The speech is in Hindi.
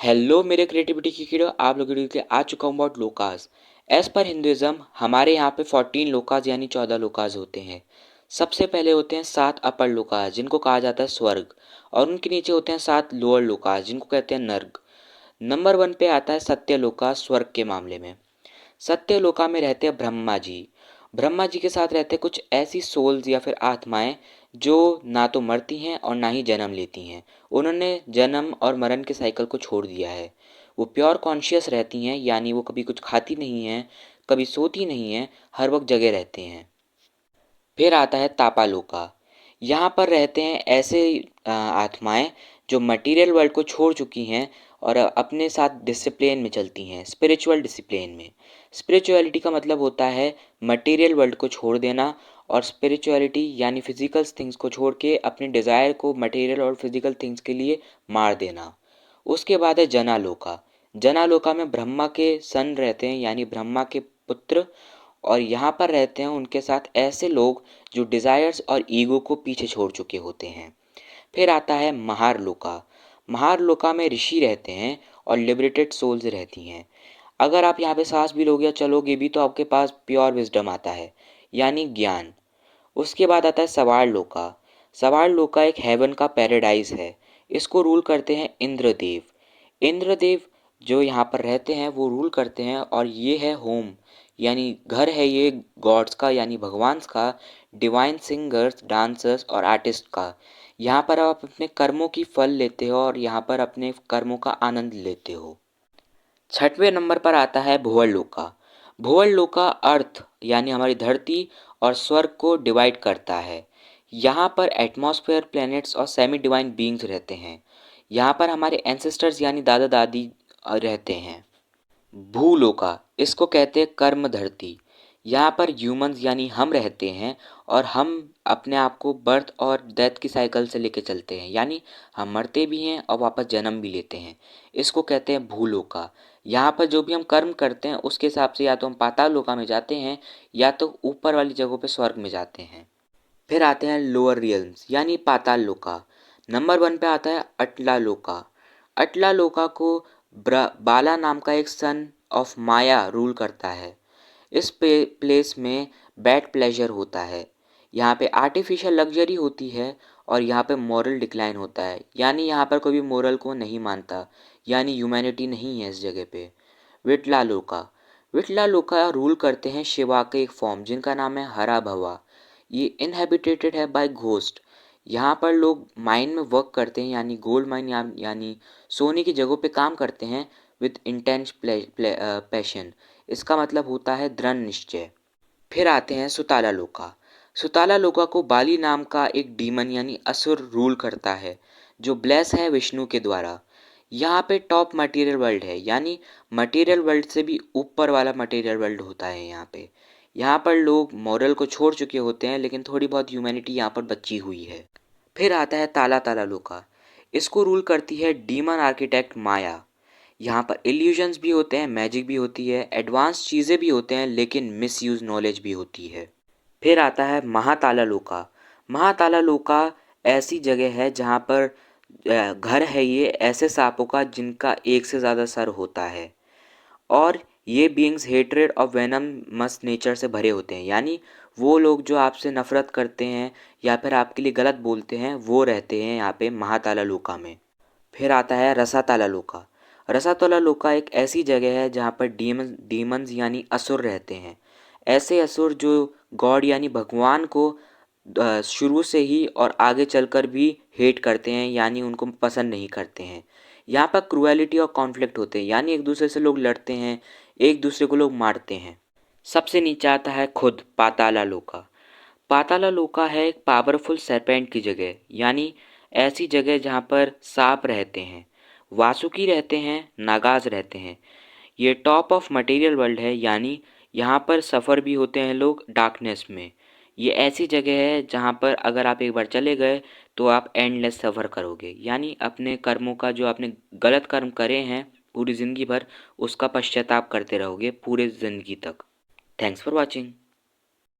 हेलो मेरे क्रिएटिविटी की कीड़ो, आप लोगों के लिए आ चुका हूँ अबाउट लोकास। एज पर हिंदुइज्म हमारे यहाँ पे 14 लोकास यानी 14 लोकास होते हैं। सबसे पहले होते हैं 7 अपर लोकास जिनको कहा जाता है स्वर्ग, और उनके नीचे होते हैं 7 लोअर लोकास जिनको कहते हैं नर्क। नंबर 1 पे आता है सत्य लोकास स्वर्ग के मामले में। सत्य लोका में रहते हैं ब्रह्मा जी। ब्रह्मा जी के साथ रहते हैं कुछ ऐसी सोल्स या फिर आत्माएं जो ना तो मरती हैं और ना ही जन्म लेती हैं। उन्होंने जन्म और मरण के साइकिल को छोड़ दिया है। वो प्योर कॉन्शियस रहती हैं, यानी वो कभी कुछ खाती नहीं हैं, कभी सोती नहीं हैं, हर वक्त जगे रहते हैं। फिर आता है तापालोका। यहाँ पर रहते हैं ऐसे आत्माएं जो मटेरियल वर्ल्ड को छोड़ चुकी हैं और अपने साथ डिसिप्लिन में चलती हैं, स्पिरिचुअल डिसिप्लिन में। स्पिरिचुअलिटी का मतलब होता है मटेरियल वर्ल्ड को छोड़ देना, और स्पिरिचुअलिटी यानी फिजिकल थिंग्स को छोड़ के अपने डिज़ायर को मटेरियल और फिजिकल थिंग्स के लिए मार देना। उसके बाद है जनालोका। जनालोका में ब्रह्मा के सन रहते हैं, यानी ब्रह्मा के पुत्र, और यहाँ पर रहते हैं उनके साथ ऐसे लोग जो डिज़ायर्स और ईगो को पीछे छोड़ चुके होते हैं। फिर आता है महारलोका। महारलोका में ऋषि रहते हैं और लिबरेटेड सोल्स रहती हैं। अगर आप यहाँ पे सांस भी लोगे या चलोगे भी तो आपके पास प्योर विजडम आता है, यानी ज्ञान। उसके बाद आता है सवार लोका। सवार लोका एक हेवन का पैराडाइज है। इसको रूल करते हैं इंद्रदेव। इंद्रदेव जो यहाँ पर रहते हैं वो रूल करते हैं, और ये है होम, यानी घर है ये गॉड्स का, यानी भगवान का, डिवाइन सिंगर्स, डांसर्स और आर्टिस्ट का। यहाँ पर आप अपने कर्मों की फल लेते हो और यहाँ पर अपने कर्मों का आनंद लेते हो। छठवें नंबर पर आता है भुवरलोका। भुवरलोका अर्थ यानी हमारी धरती और स्वर्ग को डिवाइड करता है। यहाँ पर एटमॉस्फेयर, प्लैनेट्स और सेमी डिवाइन बीइंग्स रहते हैं। यहाँ पर हमारे एंसेस्टर्स यानी दादा दादी रहते हैं। भूलोका, इसको कहते हैं कर्म धरती। यहाँ पर ह्यूमंस यानी हम रहते हैं, और हम अपने आप को बर्थ और डेथ की साइकिल से लेके चलते हैं, यानी हम मरते भी हैं और वापस जन्म भी लेते हैं। इसको कहते हैं भूलोका। यहाँ पर जो भी हम कर्म करते हैं उसके हिसाब से या तो हम पाताल लोका में जाते हैं या तो ऊपर वाली जगहों पे स्वर्ग में जाते हैं। फिर आते हैं लोअर रियल्म्स यानी पाताल लोका। नंबर 1 पे आता है अटला लोका। अटला लोका को बाला नाम का एक सन ऑफ माया रूल करता है। इस प्लेस में बैड प्लेजर होता है। यहाँ पे आर्टिफिशियल लग्जरी होती है, और यहाँ पे मॉरल डिक्लाइन होता है, यानी यहाँ पर कोई भी मोरल को नहीं मानता, यानी ह्यूमैनिटी नहीं है इस जगह पे। विटला लोका। विटला लोका रूल करते हैं शिवा के एक फॉर्म जिनका नाम है हरा भवा। ये इनहेबिटेटेड है बाय घोस्ट। यहाँ पर लोग माइन में वर्क करते हैं, यानी गोल्ड माइन यानी सोने की जगहों पे काम करते हैं विद इंटेंस पैशन। इसका मतलब होता है दृढ़ निश्चय। फिर आते हैं सुताला लोका। सुताला लोका को बाली नाम का एक डीमन यानी असुर रूल करता है, जो ब्लेस है विष्णु के द्वारा। यहाँ पे टॉप मटेरियल वर्ल्ड है, यानी मटेरियल वर्ल्ड से भी ऊपर वाला मटेरियल वर्ल्ड होता है यहाँ पे। यहाँ पर लोग मॉरल को छोड़ चुके होते हैं, लेकिन थोड़ी बहुत ह्यूमैनिटी यहाँ पर बची हुई है। फिर आता है ताला ताला लोका। इसको रूल करती है डीमन आर्किटेक्ट माया। यहाँ पर इल्यूजन्स भी होते हैं, मैजिक भी होती है, एडवांस चीज़ें भी होते हैं, लेकिन मिसयूज नॉलेज भी होती है। फिर आता है महाताला लोका। महाताला लोका ऐसी जगह है जहाँ पर घर है ये ऐसे सांपों का जिनका एक से ज़्यादा सर होता है, और ये बीइंग्स हेट्रेड और वेनम मस नेचर से भरे होते हैं, यानी वो लोग जो आपसे नफरत करते हैं या फिर आपके लिए गलत बोलते हैं वो रहते हैं यहाँ पे महाताला लोका में। फिर आता है रसाताला लोका। रसाताला लोका एक ऐसी जगह है जहाँ पर डीमंस यानी असुर रहते हैं। ऐसे असुर जो गॉड यानी भगवान को शुरू से ही और आगे चलकर भी हेट करते हैं, यानी उनको पसंद नहीं करते हैं। यहाँ पर क्रूएलिटी और कॉन्फ्लिक्ट होते हैं, यानी एक दूसरे से लोग लड़ते हैं, एक दूसरे को लोग मारते हैं। सबसे नीचे आता है खुद पाताला लोका। पाताला लोका है एक पावरफुल सरपेंट की जगह, यानी ऐसी जगह जहाँ पर सांप रहते हैं, वासुकी रहते हैं, नागाज रहते हैं। ये टॉप ऑफ मटेरियल वर्ल्ड है, यानी यहाँ पर सफ़र भी होते हैं लोग डार्कनेस में। ये ऐसी जगह है जहाँ पर अगर आप एक बार चले गए तो आप एंडलेस सफ़र करोगे, यानी अपने कर्मों का जो आपने गलत कर्म करे हैं पूरी ज़िंदगी भर उसका पश्चाताप करते रहोगे पूरे ज़िंदगी तक। Thanks for watching.